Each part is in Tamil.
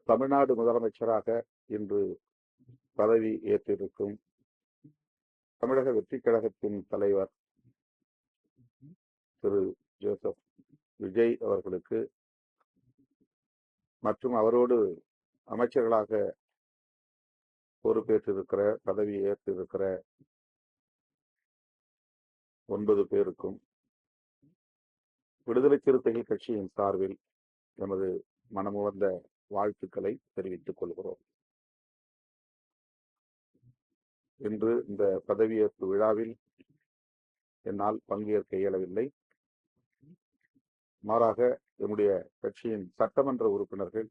தமிழ்நாடு முதலமைச்சராக இன்று பதவி ஏற்றிருக்கும் தமிழக வெற்றிக் கழகத்தின் தலைவர் திரு ஜோசப் விஜய் அவர்களுக்கு மற்றும் அவரோடு அமைச்சர்களாக பொறுப்பேற்றிருக்கிற பதவி ஏற்றிருக்கிற 9 பேருக்கும் விடுதலை சிறுத்தைகள் கட்சியின் சார்பில் எமது மனமுவந்த வாழ்த்துக்களை தெரிவித்துக் கொள்கிறோம். இன்று இந்த பதவியேற்பு விழாவில் என்னால் பங்கேற்க இயலவில்லை. மாறாக என்னுடைய கட்சியின் சட்டமன்ற உறுப்பினர்கள்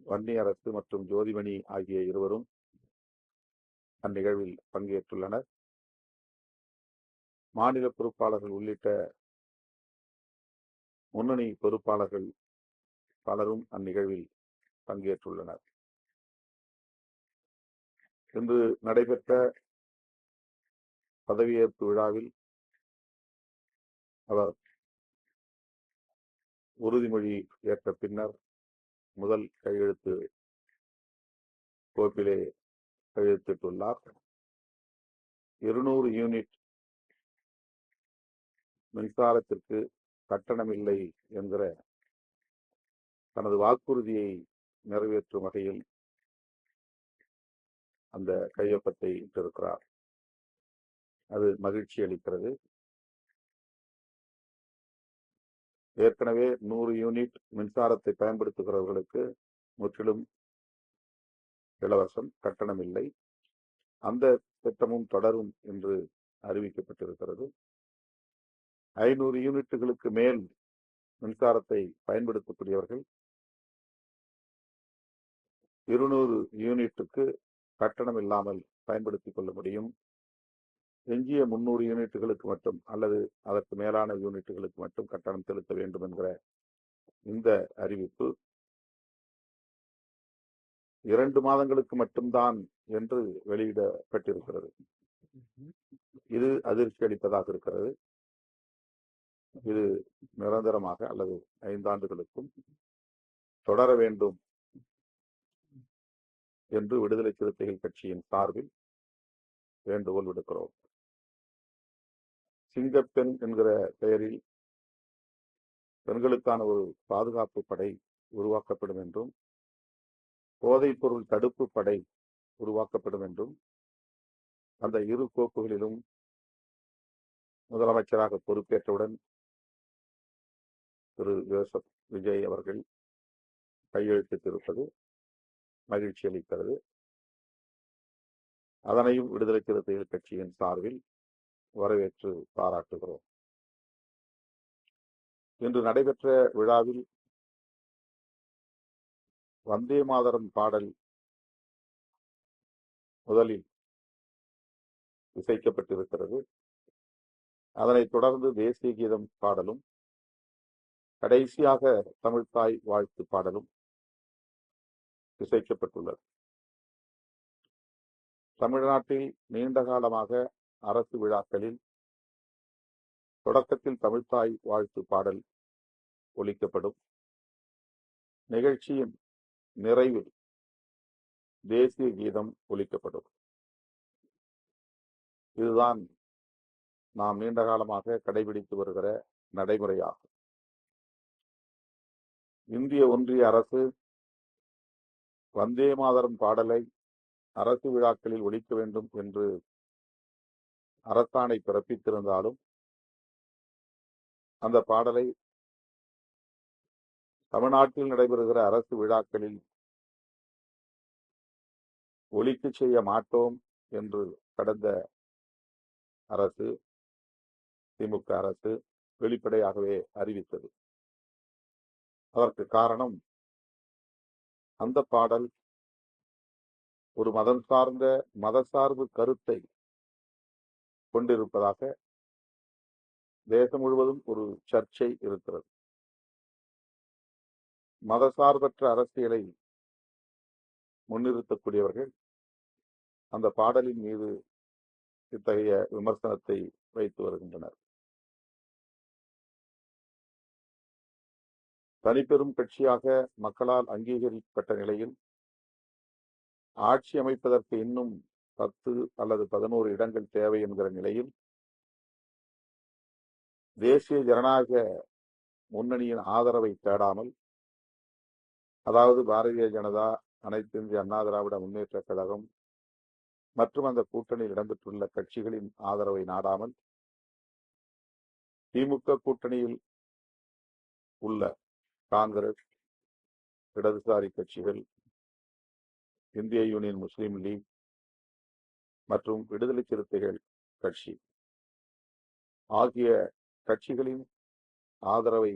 வன்னியரசு மற்றும் ஜோதிமணி ஆகிய இருவரும் அந்நிகழ்வில் பங்கேற்றுள்ளனர். மாநில பொறுப்பாளர்கள் உள்ளிட்ட முன்னணி பொறுப்பாளர்கள் பலரும் அந்நிகழ்வில் பங்கேற்றுள்ளனர். இன்று நடைபெற்ற பதவியேற்பு விழாவில் அவர் உறுதிமொழி ஏற்ற பின்னர் முதல் கையெழுத்து கோப்பிலே கையெழுத்திட்டுள்ளார். 200 யூனிட் மின்சாரத்திற்கு கட்டணமில்லை என்கிற தனது வாக்குறுதியை நிறைவேற்றும் வகையில் அந்த கையொப்பத்தை இட்டிருக்கிறார். அது மகிழ்ச்சி அளிக்கிறது. ஏற்கனவே 100 யூனிட் மின்சாரத்தை பயன்படுத்துகிறவர்களுக்கு முற்றிலும் இலவசம், கட்டணம் இல்லை. அந்த திட்டமும் தொடரும் என்று அறிவிக்கப்பட்டிருக்கிறது. 500 யூனிட்டுகளுக்கு மேல் மின்சாரத்தை பயன்படுத்தக்கூடியவர்கள் 200 யூனிட்டுக்கு கட்டணம் இல்லாமல் பயன்படுத்திக் கொள்ள முடியும். எஞ்சிய 300 யூனிட்டுகளுக்கு மட்டும் அல்லது அதற்கு மேலான யூனிட்டுகளுக்கு மட்டும் கட்டணம் செலுத்த வேண்டும் என்கிற இந்த அறிவிப்பு 2 மாதங்களுக்கு மட்டும்தான் என்று வெளியிடப்பட்டிருக்கிறது. இது அதிர்ச்சி அளிப்பதாக இருக்கிறது. இது நிரந்தரமாக அல்லது 5 ஆண்டுகளுக்கும் தொடர வேண்டும் என்று விடுதலை சிறுத்தைகள் கட்சியின் சார்பில் வேண்டுகோள் விடுக்கிறோம். சிங்கப்பெண் என்கிற பெயரில் பெண்களுக்கான ஒரு பாதுகாப்பு படை உருவாக்கப்படும் என்றும் போதைப் பொருள் தடுப்பு படை உருவாக்கப்படும் என்றும் அந்த இரு கோப்புகளிலும் முதலமைச்சராக பொறுப்பேற்றவுடன் திரு ஜோசப் விஜய் அவர்கள் கையெழுத்திட்டிருப்பது மகிழ்ச்சி அளிக்கிறது. அதனையும் விடுதலை சிறுத்தைகள் கட்சியின் சார்பில் வரவேற்று பாராட்டுகிறோம். இன்று நடைபெற்ற விழாவில் வந்தே மாதரம் பாடல் முதலில் இசைக்கப்பட்டிருக்கிறது. அதனைத் தொடர்ந்து தேசிய கீதம் பாடலும் கடைசியாக தமிழ்த்தாய் வாழ்த்து பாடலும் இசைக்கப்பட்டுள்ளது. தமிழ்நாட்டில் நீண்ட காலமாக அரசு விழாக்களில் தொடக்கத்தில் தமிழ்த்தாய் வாழ்த்து பாடல் ஒலிக்கப்படும். நிகழ்ச்சியின் நிறைவில் தேசிய கீதம் ஒலிக்கப்படும். இதுதான் நாம் நீண்ட காலமாக கடைபிடித்து வருகிற நடைமுறையாகும். இந்திய ஒன்றிய அரசு வந்தே மாதரம் பாடலை அரசு விழாக்களில் ஒலிக்க வேண்டும் என்று அரசாணை பிறப்பித்திருந்தாலும் அந்த பாடலை தமிழ்நாட்டில் நடைபெறுகிற அரசு விழாக்களில் ஒலிக்க செய்ய மாட்டோம் என்று கடந்த அரசு, திமுக அரசு வெளிப்படையாகவே அறிவித்தது. அதற்கு காரணம், அந்த பாடல் ஒரு மதம் சார்ந்த மதசார்பு கருத்தை கொண்டிருப்பதாக தேசம் முழுவதும் ஒரு சர்ச்சை இருக்கிறது. மதசார்பற்ற அரசியலை முன்னிறுத்தக்கூடியவர்கள் அந்த பாடலின் மீது இத்தகைய விமர்சனத்தை வைத்து வருகின்றனர். தனிப்பெரும் கட்சியாக மக்களால் அங்கீகரிக்கப்பட்ட நிலையில் ஆட்சி அமைப்பதற்கு இன்னும் 10 அல்லது 11 இடங்கள் தேவை என்கிற நிலையில் தேசிய ஜனநாயக முன்னணியின் ஆதரவை தேடாமல், அதாவது பாரதிய ஜனதா, அனைத்து இந்திய அண்ணா திராவிட முன்னேற்ற கழகம் மற்றும் அந்த கூட்டணியில் இடம்பெற்றுள்ள கட்சிகளின் ஆதரவை நாடாமல், திமுக கூட்டணியில் உள்ள காங்கிரஸ், இடதுசாரி கட்சிகள், இந்திய யூனியன் முஸ்லீம் லீக் மற்றும் விடுதலை சிறுத்தைகள் கட்சி ஆகிய கட்சிகளின் ஆதரவை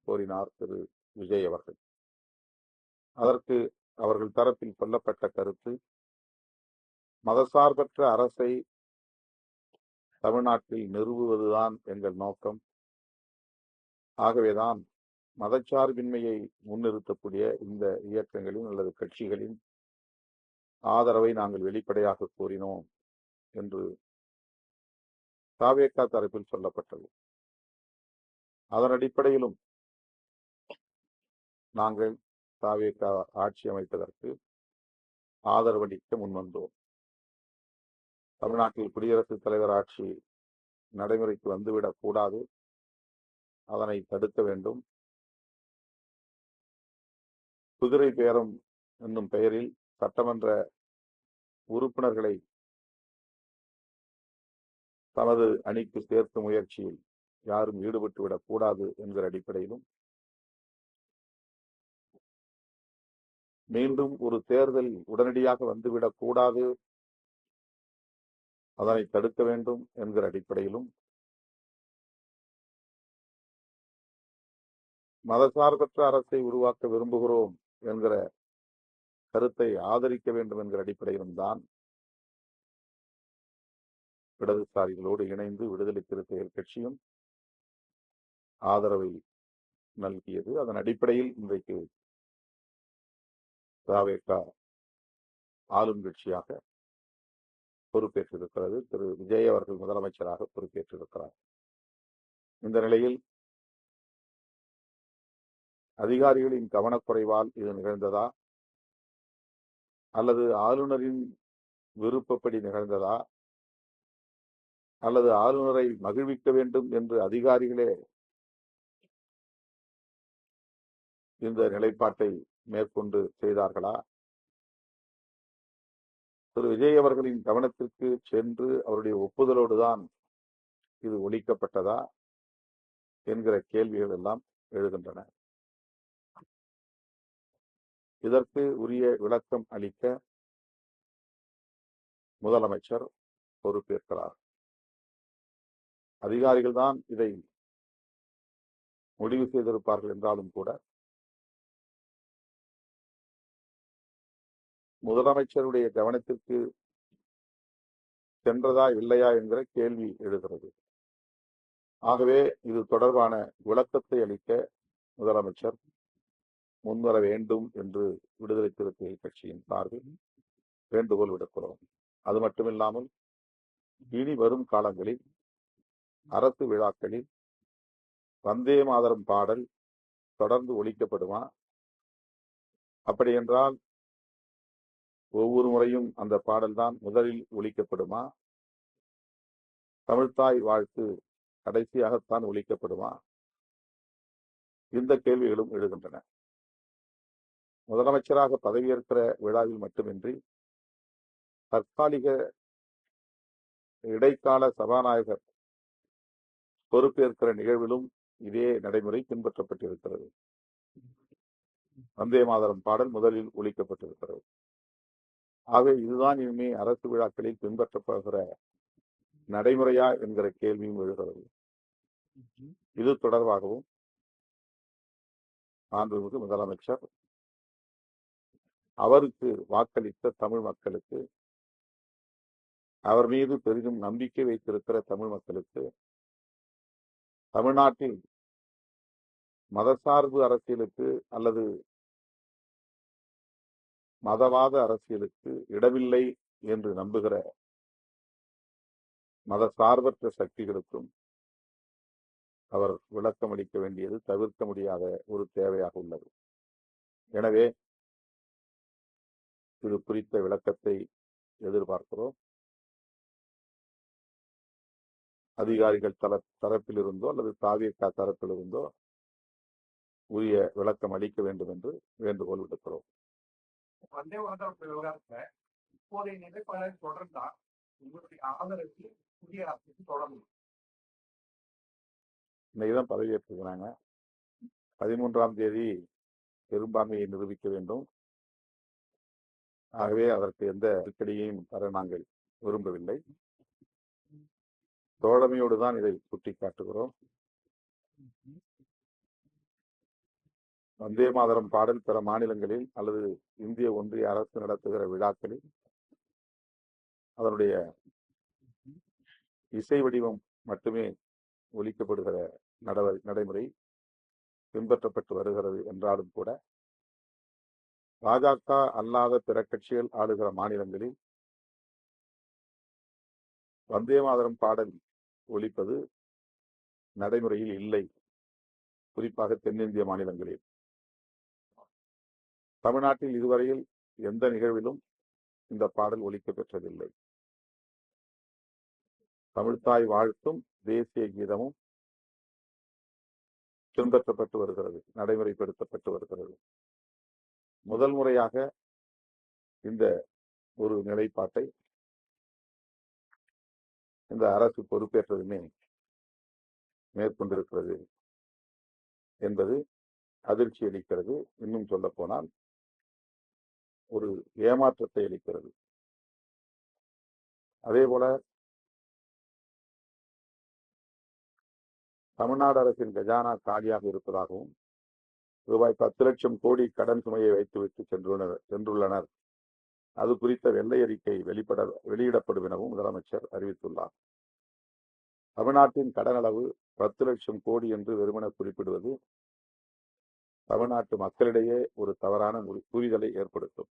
கோரினார் திரு விஜய் அவர்கள். அதற்கு அவர்கள் தரப்பில் சொல்லப்பட்ட கருத்து, மதசார்பற்ற அரசை தமிழ்நாட்டில் நிறுவுவதுதான் எங்கள் நோக்கம். ஆகவேதான் மதச்சார்பின்மையை முன்னிறுத்தக்கூடிய இந்த இயக்கங்களின் அல்லது கட்சிகளின் ஆதரவை நாங்கள் வெளிப்படையாக கோரினோம் என்று தாவேகா தரப்பில் சொல்லப்பட்டது. அதன் அடிப்படையிலும் நாங்கள் தாவேகா ஆட்சி அமைப்பதற்கு ஆதரவளிக்க முன்வந்தோம். தமிழ்நாட்டில் குடியரசுத் தலைவர் ஆட்சி நடைமுறைக்கு வந்துவிடக் கூடாது, அதனை தடுக்க வேண்டும். குதிரை பேரம் என்னும் பெயரில் சட்டமன்ற உறுப்பினர்களை தமது அணிக்கு சேர்க்கும் முயற்சியில் யாரும் ஈடுபட்டுவிடக் கூடாது என்கிற அடிப்படையிலும், மீண்டும் ஒரு தேர்தல் உடனடியாக வந்துவிடக் கூடாது, அதனை தடுக்க வேண்டும் என்கிற அடிப்படையிலும், மதசார்பற்ற அரசை உருவாக்க விரும்புகிறோம் என்கிற கருத்தை ஆதரிக்க வேண்டும் என்கிற அடிப்படையிலும் தான் இடதுசாரிகளோடு இணைந்து விடுதலை சிறுத்தைகள் கட்சியும் ஆதரவை நல்கியது. அதன் அடிப்படையில் இன்றைக்கு தாவேகா ஆளும் கட்சியாக பொறுப்பேற்றிருக்கிறது. திரு விஜய் அவர்கள் முதலமைச்சராக பொறுப்பேற்றிருக்கிறார். இந்த நிலையில் அதிகாரிகளின் கவனக்குறைவால் இது நிகழ்ந்ததா அல்லது ஆளுநரின் விருப்பப்படி நிகழ்ந்ததா அல்லது ஆளுநரை மகிழ்விக்க வேண்டும் என்று அதிகாரிகளே இந்த நிலைப்பாட்டை மேற்கொண்டு செய்தார்களா? திரு விஜய் அவர்களின் கவனத்திற்கு சென்று அவருடைய ஒப்புதலோடு தான் இது ஒழிக்கப்பட்டதா என்கிற கேள்விகள் எல்லாம் எழுகின்றன. இதற்கு உரிய விளக்கம் அளிக்க முதலமைச்சர் பொறுப்பேற்கிறார். அதிகாரிகள் தான் இதை முடிவு செய்திருப்பார்கள் என்றாலும் கூட முதலமைச்சருடைய கவனத்திற்கு சென்றதா இல்லையா என்கிற கேள்வி எழுகிறது. ஆகவே இது தொடர்பான விளக்கத்தை அளிக்க முதலமைச்சர் முன்வர வேண்டும் என்று விடுதலை சிறுத்தைகள் கட்சியின் சார்பில் வேண்டுகோள் விடுக்கிறோம். அது மட்டுமில்லாமல் இனி வரும் காலங்களில் அரசு விழாக்களில் வந்தே மாதரம் பாடல் தொடர்ந்து ஒலிக்கப்படுமா? அப்படி என்றால் ஒவ்வொரு முறையும் அந்த பாடல் தான் முதலில் ஒலிக்கப்படுமா? தமிழ்த்தாய் வாழ்த்து கடைசியாகத்தான் ஒலிக்கப்படுமா? இந்த கேள்விகளும் எழுகின்றன. முதலமைச்சராக பதவியேற்கிற விழாவில் மட்டுமின்றி தற்காலிக இடைக்கால சபாநாயகர் பொறுப்பேற்கிற நிகழ்விலும் இதே நடைமுறை பின்பற்றப்பட்டிருக்கிறது. வந்தே மாதரம் பாடல் முதலில் ஒலிக்கப்பட்டிருக்கிறது. ஆகவே இதுதான் இனிமே அரசு விழாக்களில் பின்பற்றப்படுகிற நடைமுறையா என்கிற கேள்வியும் எழுகிறது. இது தொடர்பாகவும் மாண்புமிகு முதலமைச்சர் அவருக்கு வாக்களித்த தமிழ் மக்களுக்கு, அவர் மீது பெரிதும் நம்பிக்கை வைத்திருக்கிற தமிழ் மக்களுக்கு, தமிழ்நாட்டில் மதசார்பு அரசியலுக்கு அல்லது மதவாத அரசியலுக்கு இடமில்லை என்று நம்புகிற மதசார்பற்ற சக்திகளுக்கும் அவர் விளக்கம் அளிக்க வேண்டியது தவிர்க்க முடியாத ஒரு தேவையாக உள்ளது. எனவே இது குறித்த விளக்கத்தை எதிர்பார்க்கிறோம். அதிகாரிகள் தரப்பிலிருந்தோ அல்லது தாவேகா தரப்பிலிருந்தோ உரிய விளக்கம் அளிக்க வேண்டும் என்று வேண்டுகோள் விடுக்கிறோம். வந்தே மாதம் விவகாரத்துல இப்போதைய நிலைப்பாடு தொடர்ந்தா உங்களுடைய ஆதரவு புதிய அரசுக்கு தொடரும். இன்னைக்குதான் பதவியேற்றுக்கிறாங்க. 13ஆம் தேதி பெரும்பான்மையை நிரூபிக்க வேண்டும். ஆகவே அதற்கு எந்த நெருக்கடியையும் தர நாங்கள் விரும்பவில்லை. தோழமையோடு தான் இதை சுட்டிக்காட்டுகிறோம். வந்தே மாதரம் பாடல் பிற மாநிலங்களில் அல்லது இந்திய ஒன்றிய அரசு நடத்துகிற விழாக்களில் அதனுடைய இசை வடிவம் மட்டுமே ஒலிக்கப்படுகிற நடைமுறை பின்பற்றப்பட்டு வருகிறது என்றாலும் கூட பாஜக அல்லாத பிற கட்சிகள் ஆளுகிற மாநிலங்களில் வந்தே மாதரம் பாடல் ஒலிப்பது நடைமுறையில் இல்லை. குறிப்பாக தென்னிந்திய மாநிலங்களில். தமிழ்நாட்டில் இதுவரையில் எந்த நிகழ்விலும் இந்த பாடல் ஒலிக்க பெற்றதில்லை. தமிழ்த்தாய் வாழ்த்தும் தேசிய கீதமும் பின்பற்றப்பட்டு வருகிறது, நடைமுறைப்படுத்தப்பட்டு வருகிறது. முதல் முறையாக இந்த ஒரு நிலைப்பாட்டை இந்த அரசு பொறுப்பேற்றதுமே மேற்கொண்டிருக்கிறது என்பது அதிர்ச்சி அளிக்கிறது. இன்னும் சொல்ல போனால் ஒரு ஏமாற்றத்தை அளிக்கிறது. அதே போல தமிழ்நாடு அரசின் கஜானா காலியாக இருப்பதாகவும் ரூபாய் 10 லட்சம் கோடி கடன் சுமையை வைத்துவிட்டு சென்றுள்ளனர். அது குறித்த வெள்ளை அறிக்கை வெளியிடப்படும் எனவும் முதலமைச்சர் அறிவித்துள்ளார். தமிழ்நாட்டின் கடன் அளவு 10 லட்சம் கோடி என்று வெறுமன குறிப்பிடுவது தமிழ்நாட்டு மக்களிடையே ஒரு தவறான புரிதலை ஏற்படுத்தும்.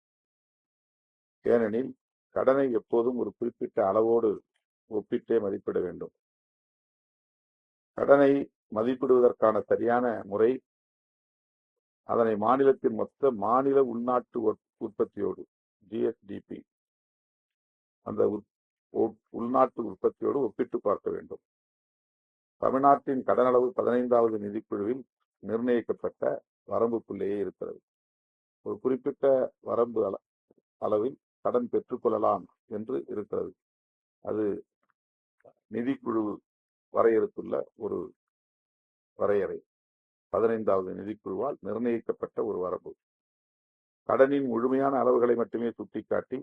ஏனெனில் கடனை எப்போதும் ஒரு குறிப்பிட்ட அளவோடு ஒப்பிட்டே மதிப்பிட வேண்டும். கடனை மதிப்பிடுவதற்கான சரியான முறை அதனை மாநிலத்தின் மொத்த மாநில உள்நாட்டு உற்பத்தியோடு ஜிஎஸ்டிபி அந்த உள்நாட்டு உற்பத்தியோடு ஒப்பிட்டு பார்க்க வேண்டும். தமிழ்நாட்டின் கடன் அளவு 15வது நிதிக்குழுவில் நிர்ணயிக்கப்பட்ட வரம்புக்குள்ளேயே இருக்கிறது. ஒரு குறிப்பிட்ட வரம்பு அளவில் கடன் பெற்றுக்கொள்ளலாம் என்று இருக்கிறது. அது நிதிக்குழு வரையறுத்துள்ள ஒரு வரையறை. 15வது நிதிக்குழுவால் நிர்ணயிக்கப்பட்ட ஒரு வரம்பு. கடனின் முழுமையான அளவுகளை மட்டுமே சுட்டிக்காட்டி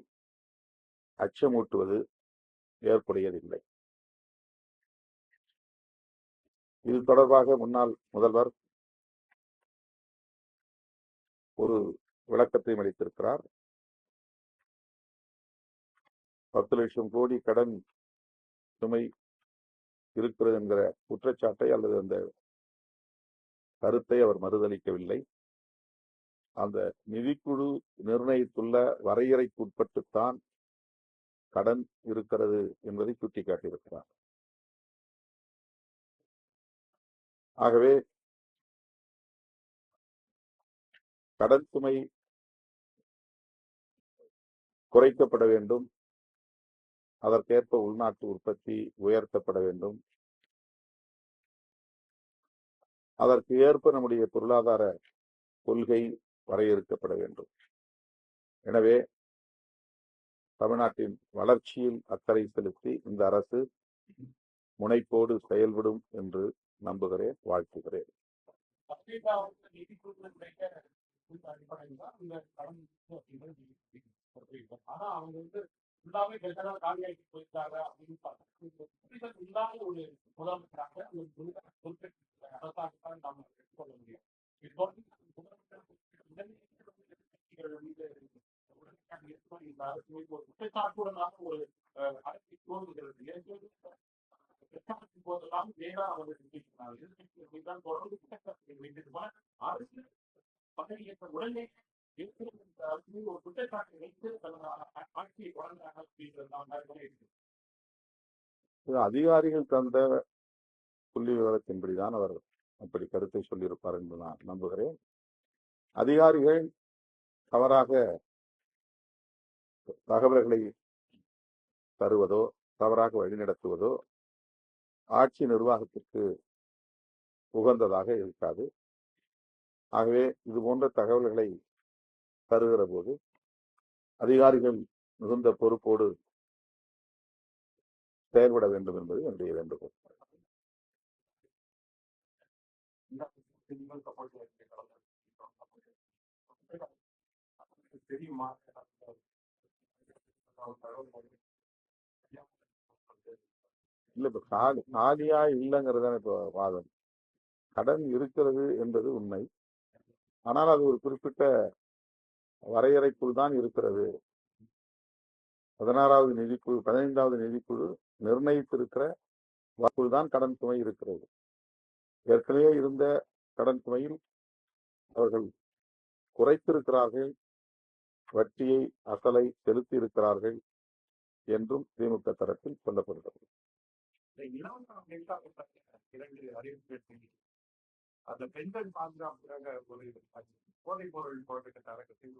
அச்சமூட்டுவது ஏற்புடையதில்லை. இது தொடர்பாக முன்னாள் முதல்வர் ஒரு விளக்கத்தை அளித்திருக்கிறார். 10 லட்சம் கோடி கடன் சுமை இருக்கிறது என்கிற குற்றச்சாட்டை அல்லது அந்த கருத்தை அவர் மறுதளிக்கவில்லை. அந்த நிதிக்குழு நிர்ணயித்துள்ள வரையறைக்குட்பட்டுத்தான் கடன் இருக்கிறது என்பதை சுட்டிக்காட்டியிருக்கிறார். ஆகவே கடன் சுமை குறைக்கப்பட வேண்டும், அதற்கேற்ப உள்நாட்டு உற்பத்தி உயர்த்தப்பட வேண்டும், அதற்கு ஏற்ப நம்முடைய பொருளாதார கொள்கை வரையறுக்கப்பட வேண்டும். எனவே தமிழ்நாட்டின் வளர்ச்சியில் அக்கறை செலுத்தி இந்த அரசு முனைப்போடு செயல்படும் என்று நம்புகிறேன், வாழ்த்துகிறேன். ஆனா அவங்க வந்து ஃபுல்லாவே கஜானா காலியாக்கி போயிருக்காங்க அப்படின்னு இல்லாத ஒரு முதலமைச்சராக அரசாங்கத்தான் நாம் சொல்ல முடியும். குற்றச்சாட்டுடனாக ஒரு அரசை தோன்றுகிறது. போதெல்லாம் வேகா அவர்கள் தான் தொடர்ந்து குற்றச்சாட்டுகளை வைத்திருப்பார். அரசு பதவியேற்ற உடனே ஒரு குற்றச்சாட்டை வைத்து ஆட்சியை தொடர்ந்தாங்க அப்படின்றது அதிகாரிகள் தந்த புள்ளி விவரத்தின்படிதான் அவர் அப்படி கருத்தை சொல்லியிருப்பார் என்று நான் நம்புகிறேன். அதிகாரிகள் தவறாக தகவல்களை தருவதோ தவறாக வழிநடத்துவதோ ஆட்சி நிர்வாகத்திற்கு உகந்ததாக இருக்காது. ஆகவே இது போன்ற தகவல்களை தருகிற போது அதிகாரிகள் மிகுந்த பொறுப்போடு செயல்பட வேண்டும் என்பது என்னுடைய வேண்டுகோள். தெரியுமா? இல்ல, இப்ப காலியா இல்லைங்கிறதான இப்ப வாதம். கடன் இருக்கிறது என்பது உண்மை. ஆனால் அது ஒரு குறிப்பிட்ட வரையறைக்குள் தான் இருக்கிறது. 16வது நிதிக்குழு 15வது நிதிக்குழு நிர்ணயித்திருக்கிற வாக்குள் தான் கடன் சுமை இருக்கிறது. ஏற்கனவே இருந்த கடன் சுமையில் அவர்கள் குறைத்திருக்கிறார்கள், வட்டியை அசலை செலுத்தி இருக்கிறார்கள் என்றும் திமுக தரப்பில் சொல்லப்படுகிறது. இரண்டு அறிவிப்பு அந்த பெண்கள் பாதுகாப்புக்காக ஒரு போதைப் பொருள் போராட்டத்தை அரங்கத்தில்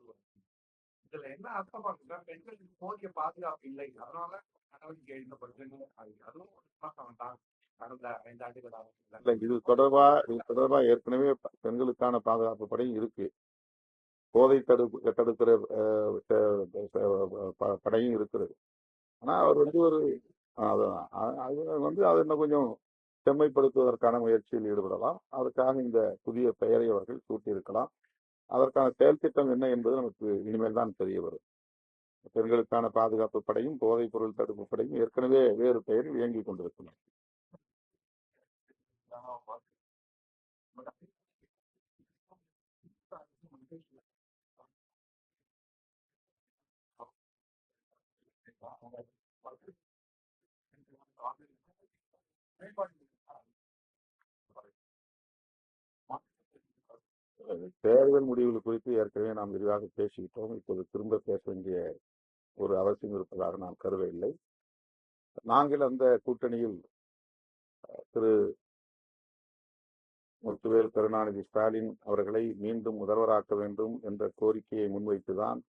இதுல என்ன அர்த்தமாக்குன்னா பெண்களுக்கு போதிய பாதுகாப்பு இல்லை, அதனால நடவடிக்கை எடுக்கப்படுதுன்னு அதுவும் தான் கடந்த 5 ஆண்டுகளாக. இது தொடர்பா ஏற்கனவே பெண்களுக்கான பாதுகாப்பு படை இருக்கு, போதை தடுக்கிற படையும் இருக்கிறது. ஆனா அவர் ஒரு அதை இன்னும் கொஞ்சம் செம்மைப்படுத்துவதற்கான முயற்சியில் ஈடுபடலாம். அதுக்காக இந்த புதிய பெயரை அவர்கள் சூட்டியிருக்கலாம். அதற்கான செயல் திட்டம் என்ன என்பது நமக்கு இனிமேல் தான் தெரிய வரும். பெண்களுக்கான பாதுகாப்பு படையும் போதைப் பொருள் தடுப்பு படையும் ஏற்கனவே வேறு பெயரில் இயங்கிக் கொண்டிருக்கிறார். தேர்தல் முடிவுகள் குறித்து ஏற்கனவே நாம் விரிவாக பேசிக்கிட்டோம். இப்போது திரும்ப பேச வேண்டிய ஒரு அவசியம் இருப்பதாக நான் கருதவில்லை. நாங்கள் அந்த கூட்டணியில் திரு முத்துவேல் கருணாநிதி ஸ்டாலின் அவர்களை மீண்டும் முதல்வராக்க வேண்டும் என்ற கோரிக்கையை முன்வைத்துதான்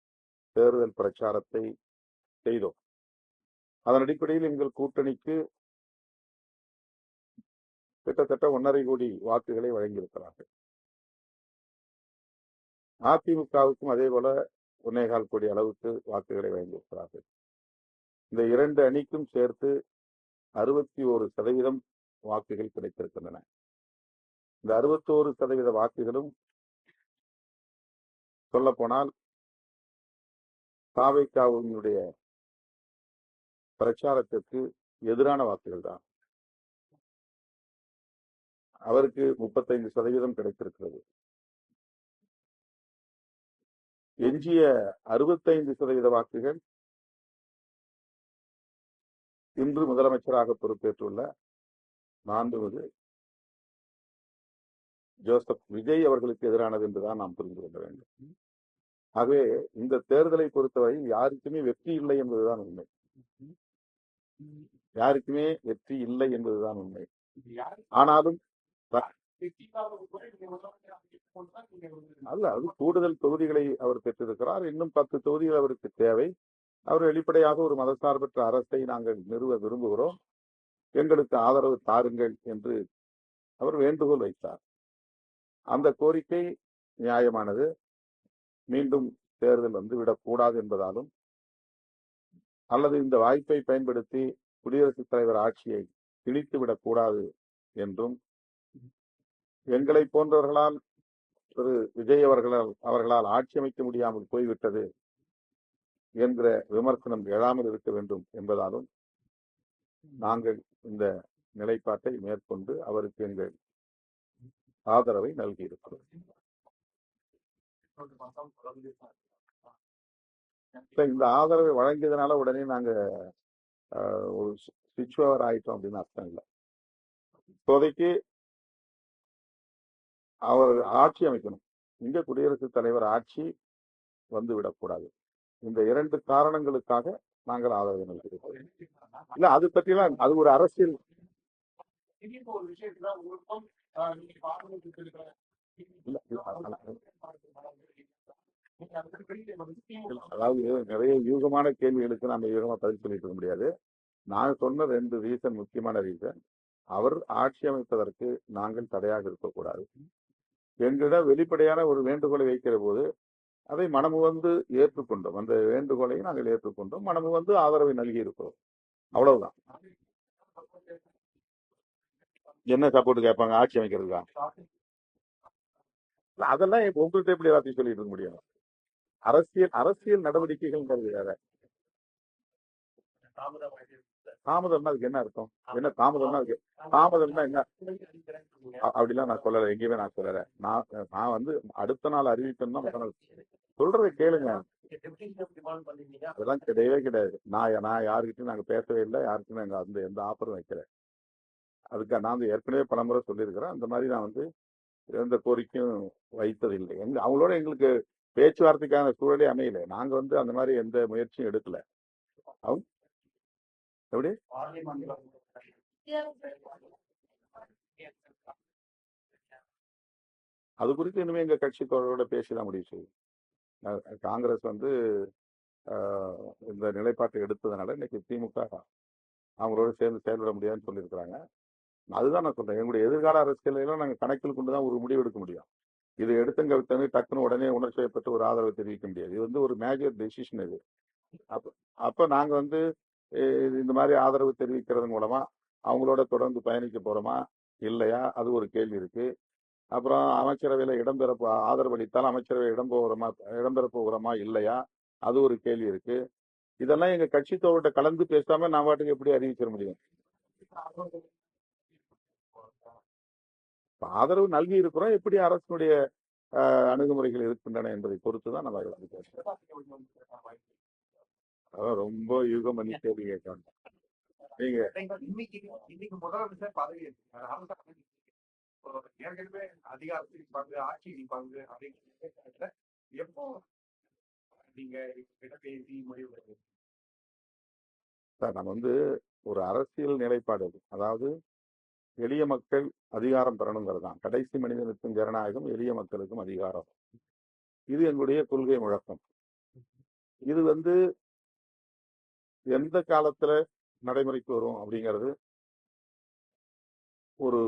தேர்தல் பிரச்சாரத்தை செய்தோம். அதன் அடிப்படையில் எங்கள் கூட்டணிக்கு கிட்டத்தட்ட 1.5 கோடி வாக்குகளை வழங்கியிருக்கிறார்கள். அதிமுகவுக்கும் அதே போல 1.25 கோடி அளவுக்கு வாக்குகளை வழங்கியிருக்கிறார்கள். இந்த 2 அணிக்கும் சேர்த்து 61% வாக்குகள் கிடைத்திருக்கின்றன. இந்த 61% வாக்குகளும் சொல்ல போனால் தாவேக்காவினுடைய பிரச்சாரத்திற்கு எதிரான வாக்குகள் தான். அவருக்கு 35% கிடைத்திருக்கிறது. எஞ்சிய 65% வாக்குகள் இன்று முதலமைச்சராக பொறுப்பேற்றுள்ள மாண்புமிகு ஜோசப் விஜய் அவர்களுக்கு எதிரானது என்றுதான் நாம் புரிந்து கொள்ள வேண்டும். ஆகவே இந்த தேர்தலை பொறுத்தவரை யாருக்குமே வெற்றி இல்லை என்பதுதான் உண்மை. யாருக்குமே வெற்றி இல்லை என்பதுதான் உண்மை. ஆனாலும் அல்ல, அது கூடுதல் தொகுதிகளை அவர் பெற்றிருக்கிறார். இன்னும் 10 தொகுதிகள் அவருக்கு தேவை. அவர் வெளிப்படையாக ஒரு மதசார்பற்ற அரசை நாங்கள் நிறுவ விரும்புகிறோம், எங்களுக்கு ஆதரவு தாருங்கள் என்று அவர் வேண்டுகோள் வைத்தார். அந்த கோரிக்கை நியாயமானது. மீண்டும் தேர்தல் விடக்கூடாது என்பதாலும், அல்லது இந்த வாய்ப்பை பயன்படுத்தி குடியரசுத் தலைவர் ஆட்சியை திணித்து விடக்கூடாது என்றும், எங்களை போன்றவர்களால் திரு விஜய் அவர்களால் ஆட்சி அமைக்க முடியாமல் போய்விட்டது என்கிற விமர்சனம் எழாமல் இருக்க வேண்டும் என்பதாலும் நாங்கள் இந்த நிலைப்பாட்டை மேற்கொண்டு அவருக்கு எங்கள் ஆதரவை நல்கியிருக்கிறோம். இந்த ஆதரவை வழங்கியதுனால உடனே நாங்க ஒரு ஸ்விட்ச் ஓவர் ஆயிட்டோம் அப்படின்னு அர்த்தம் இல்லை. இப்போதைக்கு அவர் ஆட்சி அமைக்கணும். இங்க குடியரசுத் தலைவர் ஆட்சி விடக்கூடாது. இந்த 2 காரணங்களுக்காக நாங்கள் ஆதரவு நல்கிறோம். இல்ல, அது பற்றிலாம் அது ஒரு அரசியல் திடீர்னு ஒரு விஷயத்துல உங்களுக்கும் நீங்க பாதுகாப்பு இருக்கிற இல்ல, இல்ல, நீங்க அதுக்கு வெளியே வந்து திமுக அதாவது நிறைய யூகமான கேள்விகளுக்கு நம்ம யூகமா பதில் சொல்லிட்டு இருக்க முடியாது. நான் சொன்ன 2 ரீசன், முக்கியமான ரீசன். அவர் ஆட்சி அமைப்பதற்கு நாங்கள் தடையாக இருக்கக்கூடாது. எங்களிடம் வெளிப்படையான ஒரு வேண்டுகோளை வைக்கிற போது அதை மனமுவந்து ஏற்றுக்கொண்டோம். அந்த வேண்டுகோளை நாங்கள் ஏற்றுக்கொண்டோம், மனமுவந்து ஆதரவை நல்கி இருக்கிறோம். அவ்வளவுதான். என்ன சப்போர்ட் கேட்பாங்க ஆட்சி அமைக்கிறதுக்கா? இல்ல, அதெல்லாம் இப்ப உங்கள்கிட்ட எப்படி எல்லாத்தையும் சொல்லிட்டு இருக்க முடியும்? அரசியல் நடவடிக்கைகள் வேற. தாமதம்னா அதுக்கு என்ன அர்த்தம்? என்ன தாமதம்னா அதுக்கு தாமதம்னா என்ன? அப்படிலாம் நான் சொல்லலை, எங்கேயுமே நான் சொல்லலை. நான் வந்து அடுத்த நாள் அறிவிப்பேன்னா மற்ற நாள் சொல்றதை கேளுங்க. அதெல்லாம் கிடையவே கிடையாது. நான் யாருக்கிட்டையும் நாங்க பேசவே இல்லை, யாருக்கும் நாங்க அந்த எந்த ஆஃபரும் வைக்கல. அதுக்கு நான் வந்து ஏற்கனவே பலமுறை சொல்லியிருக்கிறேன். அந்த மாதிரி நான் வந்து எந்த கோரிக்கையும் வைத்ததில்லை. அவங்களோட எங்களுக்கு பேச்சுவார்த்தைக்கான சூழலே அமையல. நாங்க வந்து அந்த மாதிரி எந்த முயற்சியும் எடுக்கல. அவங்க எப்படி அது குறித்து இனிமே எங்க கட்சி தோழரோட பேசிதான் முடிவு செய்யும். காங்கிரஸ் வந்து இந்த நிலைப்பாட்டை எடுத்ததுனால இன்னைக்கு திமுக அவங்களோட சேர்ந்து செயல்பட முடியாதுன்னு சொல்லியிருக்கிறாங்க. அதுதான் நான் சொல்றேன். எங்களுடைய எதிர்கால அரசியலையும் நாங்கள் கணக்கில் கொண்டுதான் ஒரு முடிவு எடுக்க முடியும். இது எடுத்துங்க விட்டது டக்குன்னு உடனே உணர்ச்சி வயப்பட்டு ஒரு ஆதரவை தெரிவிக்க முடியாது. இது வந்து ஒரு மேஜர் டெசிஷன் இது. அப்ப நாங்க வந்து இந்த மாதிரி ஆதரவு தெரிவிக்கிறது மூலமா அவங்களோட தொடர்ந்து பயணிக்க போறோமா இல்லையா, அது ஒரு கேள்வி இருக்கு. அப்புறம் அமைச்சரவையில இடம்பெற ஆதரவு அளித்தால் அமைச்சரவை இடம்பெற போகிறோமா இல்லையா, அது ஒரு கேள்வி இருக்கு. இதெல்லாம் எங்க கட்சி தோழர்கிட்ட கலந்து பேசாம நான் பாட்டுக்கு எப்படி அறிவிச்சிட முடியும்? ஆதரவு நல்கி இருக்கிறோம். எப்படி அரசுடைய அணுகுமுறைகள் இருக்கின்றன என்பதை பொறுத்துதான் நம்ம பேசுறோம். ரொம்ப யுகம் பண்ணி கேள்வி கேட்கணும். நீங்க இன்னைக்கு முதலமைச்சர் பதவி ஏற்கனவே அதிகாரத்தில் பங்கு, ஆட்சியில் பங்கு அப்படிங்கிற எப்போ நீங்க பேசி முடிவு சார், நம்ம வந்து ஒரு அரசியல் நிலைப்பாடு, அதாவது எளிய மக்கள் அதிகாரம் பெறணுங்கிறது தான். கடைசி மனிதனுக்கும் ஜனநாயகம், எளிய மக்களுக்கும் அதிகாரம். இது எங்களுடைய கொள்கை முழக்கம். இது வந்து எந்த காலத்துல நடைமுறைக்கு வரும் அப்படிங்கிறது ஒரு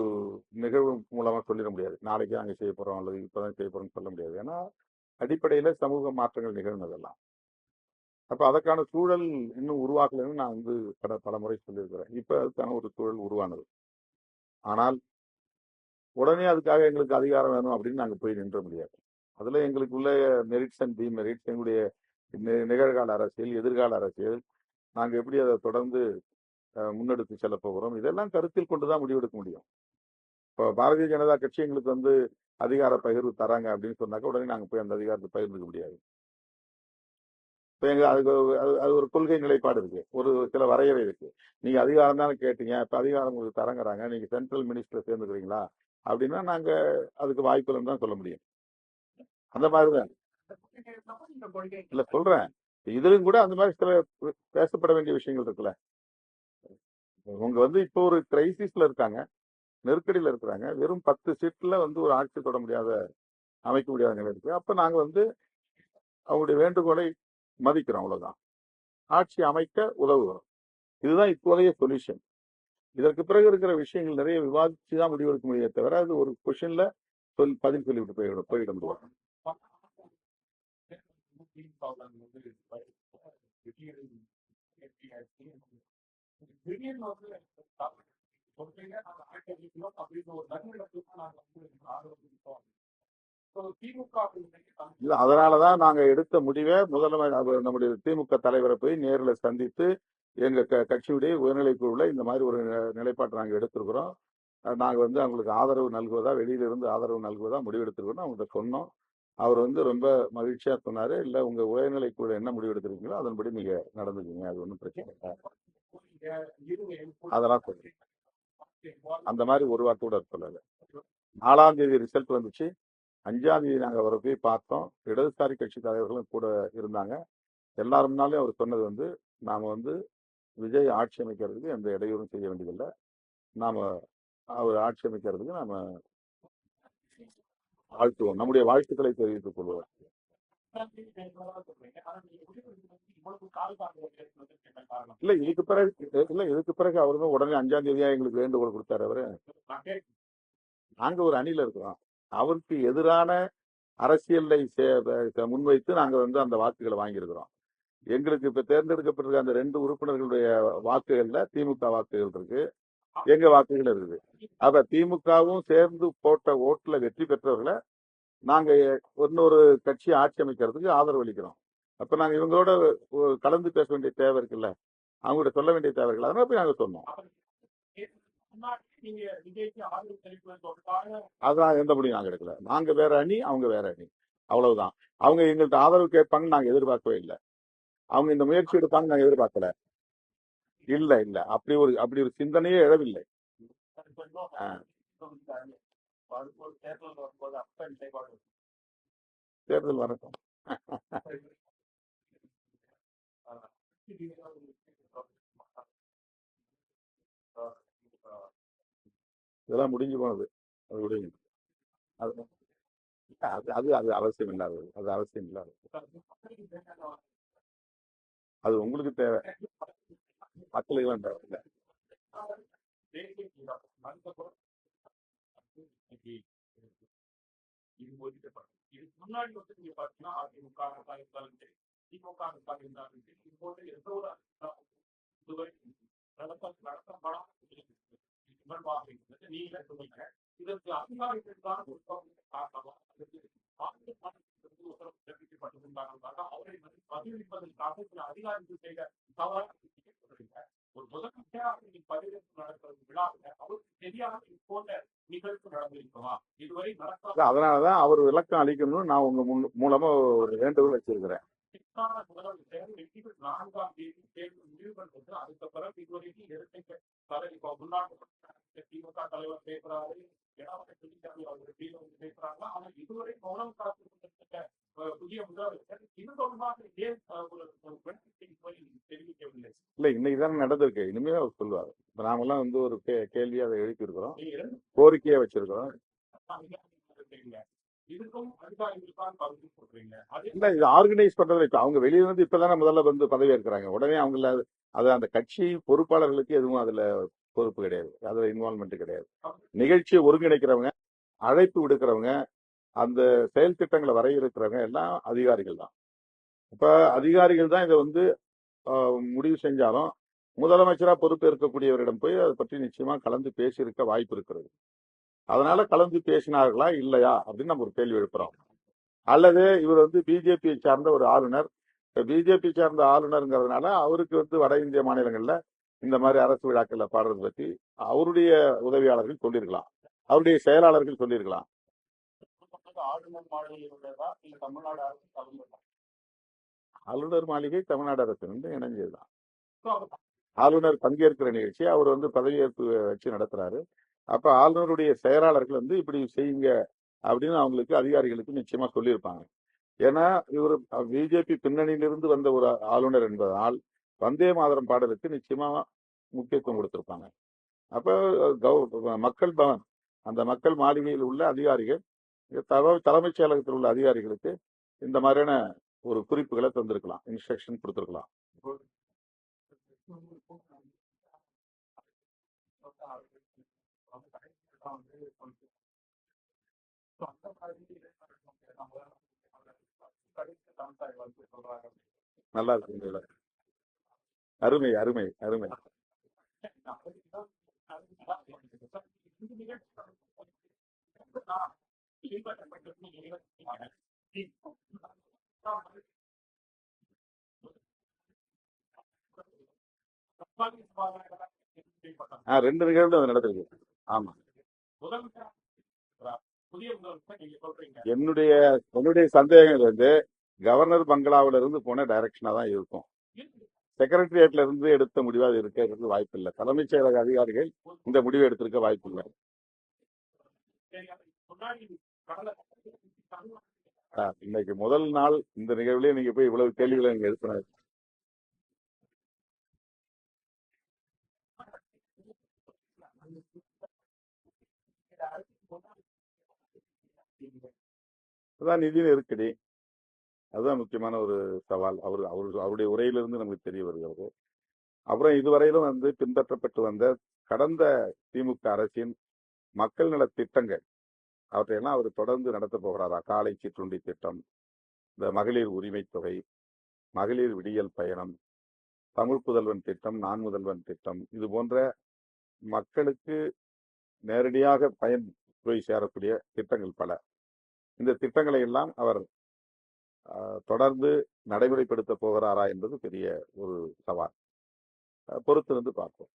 நிகழ்வு மூலமா சொல்லிட முடியாது. நாளைக்கு அங்க செய்ய போறோம் அல்லது இப்பதான் செய்ய போறோம்னு சொல்ல முடியாது. ஏன்னா அடிப்படையில சமூக மாற்றங்கள் நிகழ்ந்ததெல்லாம். அப்ப அதற்கான சூழல் இன்னும் உருவாக்கலன்னு நான் வந்து பல முறை சொல்லியிருக்கிறேன். இப்ப அதுக்கான ஒரு சூழல் உருவானது. ஆனால் உடனே அதுக்காக எங்களுக்கு அதிகாரம் வேணும் அப்படின்னு நாங்க போய் நின்ற முடியாது. அதுல எங்களுக்குள்ள மெரிட்ஸ் அண்ட் டிமெரிட்ஸ், எங்களுடைய நிகழ்கால அரசியல், எதிர்கால அரசியல், நாங்க எப்படி அதை தொடர்ந்து முன்னெடுத்து செல்ல போகிறோம், இதெல்லாம் கருத்தில் கொண்டுதான் முடிவெடுக்க முடியும். இப்போ பாரதிய ஜனதா கட்சி எங்களுக்கு வந்து அதிகார பகிர்வு தராங்க அப்படின்னு சொன்னாக்க உடனே நாங்க போய் அந்த அதிகாரத்தை பகிர்ந்துக்க முடியாது. இப்போ எங்க அதுக்கு அது ஒரு கொள்கை நிலைப்பாடு இருக்கு, ஒரு சில வரையறை இருக்கு. நீங்க அதிகாரம் தானே கேட்டீங்க, இப்ப அதிகாரம் உங்களுக்கு தரங்குறாங்க, நீங்க சென்ட்ரல் மினிஸ்டர் சேர்ந்துக்கிறீங்களா அப்படின்னா நாங்க அதுக்கு வாய்ப்பு இல்லைன்னு தான் சொல்ல முடியும். அந்த மாதிரிதான் இல்ல சொல்றேன். இதுலயும் கூட அந்த மாதிரி சில பேசப்பட வேண்டிய விஷயங்கள் இருக்குல்ல. உங்க வந்து இப்போ ஒரு கிரைசிஸ்ல இருக்காங்க, நெருக்கடியில இருக்கிறாங்க. வெறும் 10 சீட்ல வந்து ஒரு ஆட்சி தொட முடியாத, அமைக்க முடியாத நிலை இருக்கு. அப்ப நாங்க வந்து அவங்களுடைய வேண்டுகோளை மதிக்கிறோம், அவ்வளவுதான். ஆட்சி அமைக்க உதவுகிறோம். இதுதான் இப்போதைய சொல்யூஷன். இதற்கு பிறகு இருக்கிற விஷயங்கள் நிறைய விவாதிச்சுதான் முடிவெடுக்க முடியாது தவிர அது ஒரு கொஸ்டின்ல பதில் சொல்லிவிட்டு போயிட முடியும். இல்ல, அதனாலதான் நாங்க எடுத்த முடிவை முதலமைச்சர் நம்முடைய திமுக தலைவரை போய் நேரில் சந்தித்து எங்க கட்சியுடைய உயர்நிலை குழுல இந்த மாதிரி ஒரு நிலைப்பாட்டை நாங்க எடுத்திருக்கிறோம். நாங்க வந்து அவங்களுக்கு ஆதரவு நல்குவதா, வெளியில இருந்து ஆதரவு நல்குவதா முடிவெடுத்திருக்கோம். அவங்கள்ட்ட சொன்னோம். அவர் வந்து ரொம்ப மகிழ்ச்சியா சொன்னாரு, இல்ல உங்க உயர்நிலை குழு என்ன முடிவு எடுத்திருக்கீங்களோ அதன்படி நீங்க நடந்துக்கீங்க, அது ஒன்றும் பிரச்சனை இல்லை, அதெல்லாம் சொல்லு. அந்த மாதிரி ஒரு வார்த்தை கூட சொல்லல. 4ஆம் தேதி ரிசல்ட் வந்துச்சு. 5ஆம் தேதி நாங்க அவரை போய் பார்த்தோம். இடதுசாரி கட்சி தலைவர்களும் கூட இருந்தாங்க. எல்லாரும்னாலே அவர் சொன்னது வந்து, நாம வந்து விஜய் ஆட்சி அமைக்கிறதுக்கு எந்த இடையூறும் செய்ய வேண்டியதில்லை, நாம அவர் ஆட்சி அமைக்கிறதுக்கு நாம வாழ்த்துவோம், நம்முடைய வாழ்த்துக்களை தெரிவித்துக் கொள்வோம். இதுக்கு பிறகு அவருமே உடனே 5ஆம் தேதியா எங்களுக்கு வேண்டுகோள் கொடுத்தாரு. அவரு நாங்க ஒரு அணியில இருக்கிறோம், அவருக்கு எதிரான அரசியலை முன்வைத்து நாங்க அந்த வாக்குகளை வாங்கியிருக்கிறோம். எங்களுக்கு இப்ப தேர்ந்தெடுக்கப்பட்டிருக்க அந்த 2 உறுப்பினர்களுடைய வாக்குகள்ல திமுக வாக்குகள் இருக்கு, எங்க வாக்குகள் இருக்குது. அப்ப திமுகவும் சேர்ந்து போட்ட ஓட்டுல வெற்றி பெற்றவர்களை நாங்க இன்னொரு கட்சி ஆட்சி அமைக்கிறதுக்கு ஆதரவு அளிக்கிறோம். அப்ப நாங்க இவங்களோட கலந்து பேச வேண்டிய தேவை இருக்குல்ல, அவங்கள்ட்ட சொல்ல வேண்டிய தேவை இருக்குல்ல, அதனால போய் நாங்க சொன்னோம். அதான் எந்த முடியும் நாங்க எடுக்கல. நாங்க வேற அணி, அவங்க வேற அணி, அவ்வளவுதான். அவங்க எங்கள்கிட்ட ஆதரவு கேட்பாங்கன்னு நாங்க எதிர்பார்க்கவே இல்லை. அவங்க இந்த முயற்சி எடுப்பாங்க நாங்க எதிர்பார்க்கல. இல்ல இல்ல, அப்படி ஒரு சிந்தனையே எழவில்லை. தேர்தல் வரட்டும். இதெல்லாம் முடிஞ்சு போனது. அது முடிஞ்சு. அது அவசியம் இல்லாதது. அது அவசியம் இல்லாதது. அது உங்களுக்கு தேவை, மக்களுக்கு தேவை இல்லை. இதுக்கு முன்னாடி நீங்க பாத்தீங்கன்னா அதிமுக இருந்தாலும் சரி, திமுக இருந்தாலும் சரி, இது போன்ற எந்த ஒரு நடத்தப்படாத நீங்க சொல்லுங்க. இதற்கு அதிகாரிகள் தான் காரணமா உத்தரவு பிறப்பிக்கப்பட்டிருந்தாங்க. அவரை பதிலளிப்பதற்காக சில அதிகாரிகள் செய்த தவறான ஒரு முதலமைச்சராக பதவியேற்பு நடக்கிறது விழாவில் அவருக்கு தெரியாத போன்ற நிகழ்வு நடந்திருக்குமா? இதுவரை நடக்காத. அதனாலதான் அவர் விளக்கம் அளிக்கணும்னு நான் உங்க மூலமா ஒரு வேண்டுகோள் வச்சிருக்கிறேன். முதலமைச்சர் 4ஆம் தேதி தேர்தல் முடிவுகள் வந்து அதுக்கு பிறகு இதுவரைக்கும் எடுத்த முன்னாள் திமுக தலைவர் பேசுறாரு, எடப்பாடி பழனிசாமி அவர் பேசுறாங்க. ஆனா இதுவரை மௌனம் காத்திருக்க புதிய முதலமைச்சர் இது தொடர்பாக தெரிவிக்கவில்லை. இல்ல, இன்னைக்குதான் நடந்திருக்கு, இனிமே அவர் சொல்லுவாரு. நாமெல்லாம் ஒரு கேள்வியை அதை எழுப்பி இருக்கிறோம், கோரிக்கையை வச்சிருக்கிறோம். இல்ல, இது ஆர்கனைஸ் பண்றது இப்ப அவங்க வெளியில இருந்து இப்பதானே முதல்ல பதவி ஏற்கிறாங்க. உடனே அவங்கள அது அந்த கட்சி பொறுப்பாளர்களுக்கு எதுவும் அதுல பொறுப்பு கிடையாது, அதுல இன்வால்மெண்ட் கிடையாது. நிகழ்ச்சியை ஒருங்கிணைக்கிறவங்க, அழைப்பு விடுக்கிறவங்க, அந்த செயல் திட்டங்களை வரையறுக்கிறவங்க எல்லாம் அதிகாரிகள் தான். இப்ப அதிகாரிகள் தான் இதை முடிவு செஞ்சாலும் முதலமைச்சரா பொறுப்பேற்கக்கூடியவரிடம் போய் அதை பற்றி நிச்சயமா கலந்து பேசியிருக்க வாய்ப்பு இருக்கிறது. அதனால கலந்து பேசினார்களா இல்லையா அப்படின்னு நம்ம ஒரு கேள்வி எழுப்புறோம். அல்லது இவர் பிஜேபியை சார்ந்த ஒரு ஆளுநர், பிஜேபி சார்ந்த ஆளுநருங்கிறதுனால அவருக்கு வட இந்திய மாநிலங்கள்ல இந்த மாதிரி அரசு விழாக்கள்ல பாடுறது பற்றி அவருடைய உதவியாளர்கள் சொல்லியிருக்கலாம், அவருடைய செயலாளர்கள் சொல்லியிருக்கலாம். ஆளுநர் மாளிகை தமிழ்நாடு அரசு இணைஞ்சதுதான். ஆளுநர் பங்கேற்கிற நிகழ்ச்சி அவர் பதவியேற்பு வச்சு நடத்துறாரு. அப்ப ஆளுநருடைய செயலாளர்கள் இப்படி செய்யுங்க அப்படின்னு அவங்களுக்கு அதிகாரிகளுக்கு நிச்சயமா சொல்லியிருப்பாங்க. ஏன்னா இவர் பிஜேபி பின்னணியிலிருந்து வந்த ஒரு ஆளுநர் என்பதனால் வந்தே மாதரம் பாடலுக்கு நிச்சயமா முக்கியத்துவம் கொடுத்திருப்பாங்க. அப்ப மக்கள் பவன், அந்த மக்கள் மாளிகையில் உள்ள அதிகாரிகள், தலைமைச் செயலகத்தில் உள்ள அதிகாரிகளுக்கு இந்த மாதிரியான ஒரு குறிப்புகளை தந்திருக்கலாம், இன்ஸ்ட்ரக்ஷன் கொடுத்திருக்கலாம். நல்லா இருக்கு, அருமை அருமை அருமை. ரெண்டு நிகழ்வு அது நடந்திருக்கு. ஆமா, என்னுடைய சந்தேகம் கவர்னர் பங்களாவில இருந்து போன டைரக்ஷனா தான் இருக்கும். செக்ரட்டரியேட்ல இருந்து எடுத்த முடிவா இருக்கிறது வாய்ப்பு இல்லை. தலைமைச் செயலக அதிகாரிகள் இந்த முடிவை எடுத்திருக்க வாய்ப்பு இல்லை. இன்னைக்கு முதல் நாள் இந்த நிகழ்வுலயே நீங்க போய் இவ்வளவு கேள்விகளை நீங்க எழுப்பினாரு. அதான் நிதி நெருக்கடி. அதுதான் முக்கியமான ஒரு சவால். அவருடைய உரையிலிருந்து நமக்கு தெரிய வருகிறது. அப்புறம் இதுவரையிலும் பின்பற்றப்பட்டு வந்த கடந்த திமுக அரசின் மக்கள் நல திட்டங்கள் அவற்றையெல்லாம் அவர் தொடர்ந்து நடத்த போகிறாரா? காலை சிற்றுண்டி திட்டம், இந்த மகளிர் உரிமை தொகை, மகளிர் விடியல் பயணம், தமிழ் புதல்வன் திட்டம், நான் முதல்வன் திட்டம், இது போன்ற மக்களுக்கு நேரடியாக பயன் போய் சேரக்கூடிய திட்டங்கள் பல. இந்த திட்டங்களை எல்லாம் அவர் தொடர்ந்து நடைமுறைப்படுத்த போகிறாரா என்பது பெரிய ஒரு சவால். பொறுத்திருந்து பார்ப்போம்.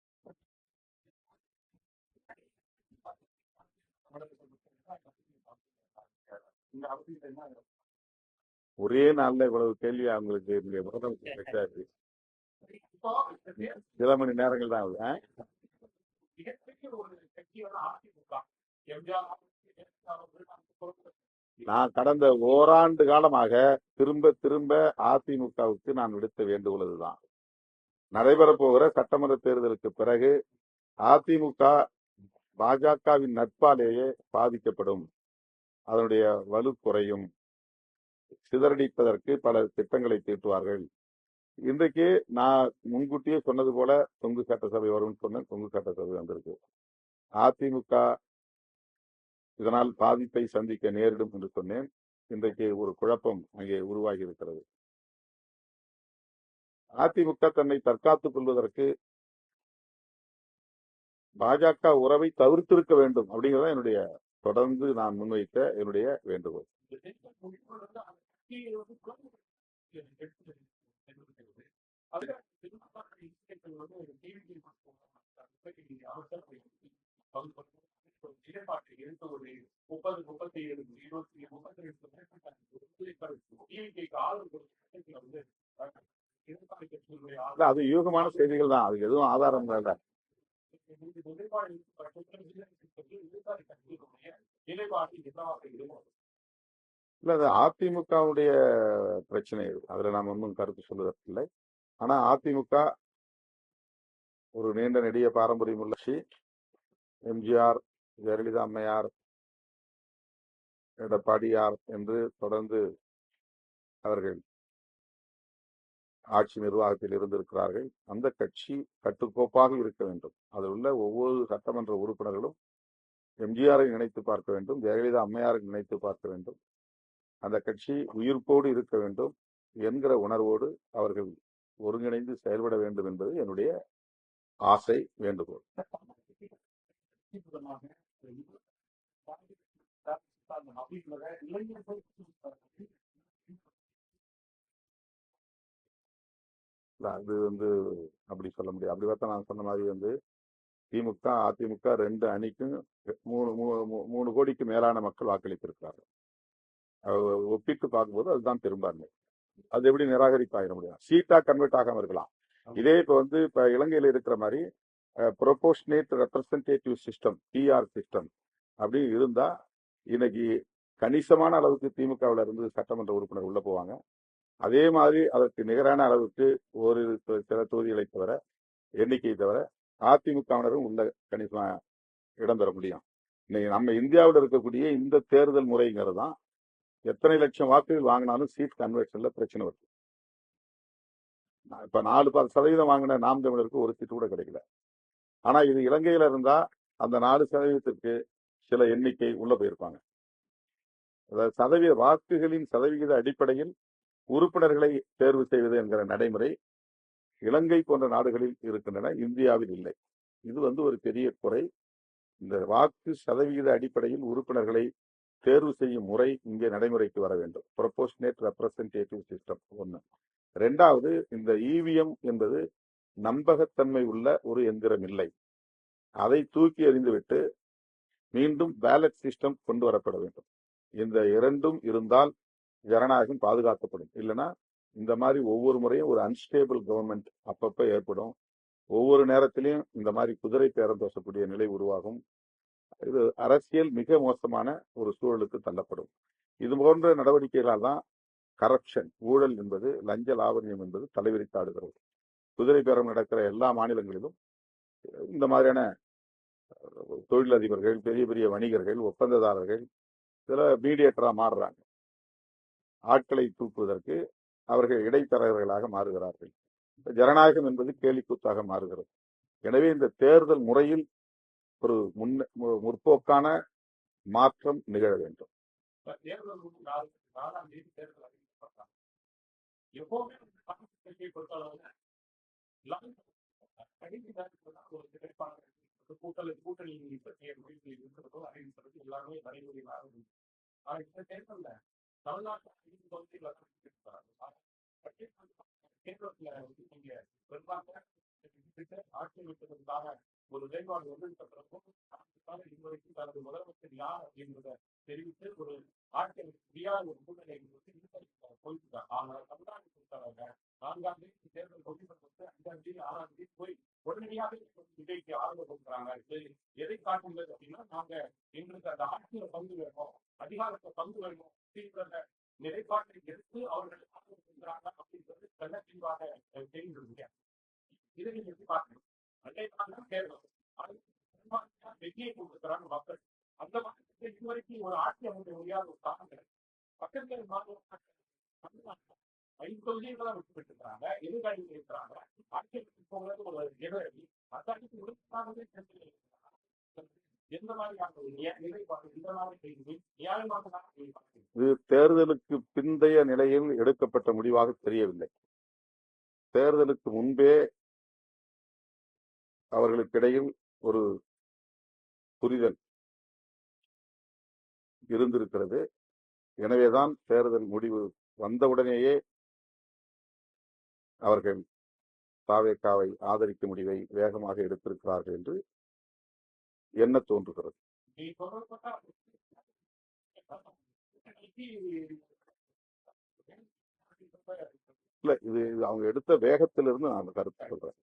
ஒரே நாள்ல இவ்வளவு கேள்வி அவங்களுக்கு சில மணி நேரங்கள் தான் ஆகுது. நான் கடந்த ஓராண்டு காலமாக திரும்ப திரும்ப அதிமுகவுக்கு நான் விடுத்த வேண்டுகோள் இதுதான். நடைபெறப்போகிற சட்டமன்ற தேர்தலுக்கு பிறகு அதிமுக பாஜகவின் நட்பாலேயே பாதிக்கப்படும், அதனுடைய வலு குறையும், சிதறடிப்பதற்கு பல திட்டங்களை தீட்டுவார்கள். இன்றைக்கு நான் முன்கூட்டியே சொன்னது போல கொங்கு சட்டசபை வரும்னு சொன்னேன். கொங்கு சட்டசபை வந்திருக்கு. அதிமுக இதனால் பாதிப்பை சந்திக்க நேரிடும் என்று சொன்னேன். இன்றைக்கு ஒரு குழப்பம் அங்கே உருவாகி இருக்கிறது. அதிமுக தன்னை தற்காத்துக் கொள்வதற்கு பாஜக உறவை தவிர்த்திருக்க வேண்டும் அப்படிங்கிறத என்னுடைய தொடர்ந்து நான் முன்வைத்த என்னுடைய வேண்டுகோள். அது யூகமான செய்திகள் தான், அதுக்கு எதுவும் ஆதாரம் இல்லை. இல்ல, அது அதிமுகவுடைய பிரச்சனை. அதுல நாம் ஒன்றும் கருத்து சொல்வதற்கில்லை. ஆனா அதிமுக ஒரு நீண்ட நெடிய பாரம்பரியம் உள்ள கட்சி. எம்ஜிஆர், ஜெயலலிதா அம்மையார், எடப்பாடியார் என்று தொடர்ந்து அவர்கள் ஆட்சி நிர்வாகத்தில் இருந்திருக்கிறார்கள். அந்த கட்சி கட்டுக்கோப்பாக இருக்க வேண்டும். அதில் உள்ள ஒவ்வொரு சட்டமன்ற உறுப்பினர்களும் எம்ஜிஆரை நினைத்து பார்க்க வேண்டும், ஜெயலலிதா அம்மையாரை நினைத்து பார்க்க வேண்டும். அந்த கட்சி உயிர்ப்போடு இருக்க வேண்டும் என்கிற உணர்வோடு அவர்கள் ஒருங்கிணைந்து செயல்பட வேண்டும் என்பது என்னுடைய ஆசை, வேண்டுகோள். அது அப்படி சொல்ல முடியாது. அப்படி பார்த்தா நான் சொன்ன மாதிரி திமுக அதிமுக ரெண்டு அணிக்கும் 3 கோடிக்கு மேலான மக்கள் வாக்களித்திருக்கிறார்கள். ஒப்பிட்டு பார்க்கும்போது அதுதான் பெரும்பான்மை. அது எப்படி நிராகரிப்பாயிட முடியும்? சீட்டா கன்வெர்ட் ஆகாம இருக்கலாம். இதே இப்ப இலங்கையில இருக்கிற மாதிரி proportionate representative system, TR system அப்படி இருந்தா இன்னைக்கு கணிசமான அளவுக்கு திமுகவில் இருந்து சட்டமன்ற உறுப்பினர் உள்ள போவாங்க. அதே மாதிரி அதற்கு நிகரான அளவுக்கு ஒரு சில தொகுதிகளை தவிர, எண்ணிக்கையை தவிர அதிமுகவினரும் உள்ள கணிசமா இடம் பெற முடியும். இன்னைக்கு நம்ம இந்தியாவில் இருக்கக்கூடிய இந்த தேர்தல் முறைங்கிறது தான் எத்தனை லட்சம் வாக்குகள் வாங்கினாலும் சீட் கன்வெர்ஷன்ல பிரச்சனை வருது. இப்ப 4% வாங்கின நாம் தமிழருக்கு ஒரு சீட்டு கூட கிடைக்கல. ஆனா இது இலங்கையில இருந்தா அந்த 4%க்கு சில எண்ணிக்கை உள்ள போயிருப்பாங்க. அதாவது வாக்குகளின் சதவிகித அடிப்படையில் உறுப்பினர்களை தேர்வு செய்வது என்கிற நடைமுறை இலங்கை போன்ற நாடுகளில் இருக்கின்றன, இந்தியாவில் இல்லை. இது ஒரு பெரிய குறை. இந்த வாக்கு சதவிகித அடிப்படையில் உறுப்பினர்களை தேர்வு செய்யும் முறை இங்கே நடைமுறைக்கு வர வேண்டும். ப்ரொபோர்ஷனேட் ரெப்ரசன்டேட்டிவ் சிஸ்டம் ஒன்று. 2வது, இந்த இவிஎம் என்பது நம்பகத்தன்மை உள்ள ஒரு எந்திரம் இல்லை. அதை தூக்கி எறிந்துவிட்டு மீண்டும் பேலட் சிஸ்டம் கொண்டு வரப்பட வேண்டும். இந்த 2ம் இருந்தால் ஜனநாயகம் பாதுகாக்கப்படும். இல்லைன்னா இந்த மாதிரி ஒவ்வொரு முறையும் ஒரு அன்ஸ்டேபிள் கவர்மெண்ட் அப்பப்ப ஏற்படும். ஒவ்வொரு நேரத்திலையும் இந்த மாதிரி குதிரை பேரம் பேசக்கூடிய நிலை உருவாகும். இது அரசியல் மிக மோசமான ஒரு சூழலுக்கு தள்ளப்படும். இது போன்ற நடவடிக்கைகளால் தான் கரப்ஷன், ஊழல் என்பது, லஞ்ச லாவண்யம் என்பது தலைவிரித்தாடுகிறது. குதிரை பேரம் நடக்கிற எல்லா மாநிலங்களிலும் இந்த மாதிரியான தொழிலதிபர்கள், பெரிய பெரிய வணிகர்கள், ஒப்பந்ததாரர்கள் இதுல மீடியேட்டரா மாறுறாங்க. ஆட்களை தூக்குவதற்கு அவர்கள் இடைத்தரகர்களாக மாறுகிறார்கள். ஜனநாயகம் என்பது கேலிக்கூத்தாக மாறுகிறது. எனவே இந்த தேர்தல் முறையில் ஒரு முற்போக்கான மாற்றம் நிகழ வேண்டும். தேர்தல் 4ஆம் தேதி தேர்தல் அறிவிக்கப்பட்டாங்க. எப்பவுமே பொறுத்தளவுல கடைசி நேரத்தில் தான் ஒரு வேட்பாளர் கூட்டணி இருக்கிறதோ அறிவிப்பதற்கு எல்லாருமே நடைமுறையாக இருக்கும். ஆனா இந்த தேர்தல்ல தமிழ்நாட்டில் 5 தொகுதிகளை தேர்தல நீங்க பெரும்பான்மை ஆட்சி அமைப்பதற்காக ஒரு வேட்பாளர் வந்துவிட்ட பிறகும் இதுவரைக்கும் தனது முதலமைச்சர் யார் அப்படின்றத தெரிவித்து ஒரு ஆட்சி முடியாத ஒரு சூழ்நிலை போயிட்டு. ஆனால் தமிழ்நாடு பொறுத்தவரை 4ஆம் தேதி தேர்தல் கொண்டிருப்பது 5ஆம் தேதி 6ஆம் தேதி போய் உடனடியாக விஜய்க்கு ஆதரவு கொடுக்குறாங்க. எதை காட்டுகிறது அப்படின்னா, நாங்க எங்களுக்கு அந்த ஆட்சியில பங்கு வேணும், அதிகாரத்தை பங்கு வேணும் அப்படின்றத நிலைப்பாட்டை எடுத்து அவர்கள் ஆதரவு கொடுக்குறாங்க அப்படின்றது நல்ல தெளிவாக தெரிகிறது. இதை நீங்க எப்படி பார்க்கணும்? அன்றைய நாள் தேர்தல் வெற்றியை கொடுக்குறாங்க மக்கள். அந்த மக்களுக்கு இதுவரைக்கும் ஒரு ஆட்சி அமைக்க முடியாத ஒரு காரணம் பக்கத்தில் மாநில 5 தொகுதிகளை விட்டு பெற்றுக்கிறாங்க, எதிர்காலம் இருக்கிறாங்க. ஆட்சி போகிறது ஒரு எதிரி அத்தாட்சிக்கு உறுப்பினாகவே எந்த மாதிரியான நிலைப்பாடு இந்த மாதிரி நியாயமாக இது தேர்தலுக்கு பிந்தைய நிலையில் எடுக்கப்பட்ட முடிவாக தெரியவில்லை. தேர்தலுக்கு முன்பே அவர்களுக்கிடையில் ஒரு புரிதல் இருந்திருக்கிறது. எனவேதான் தேர்தல் முடிவு வந்தவுடனேயே அவர்கள் தாவேகாவை ஆதரிக்கும் முடிவை வேகமாக எடுத்திருக்கிறார்கள் என்று என்ன தோன்றுகிறது. இல்ல, இது அவங்க எடுத்த வேகத்திலிருந்து நான் கருத்து சொல்றேன்.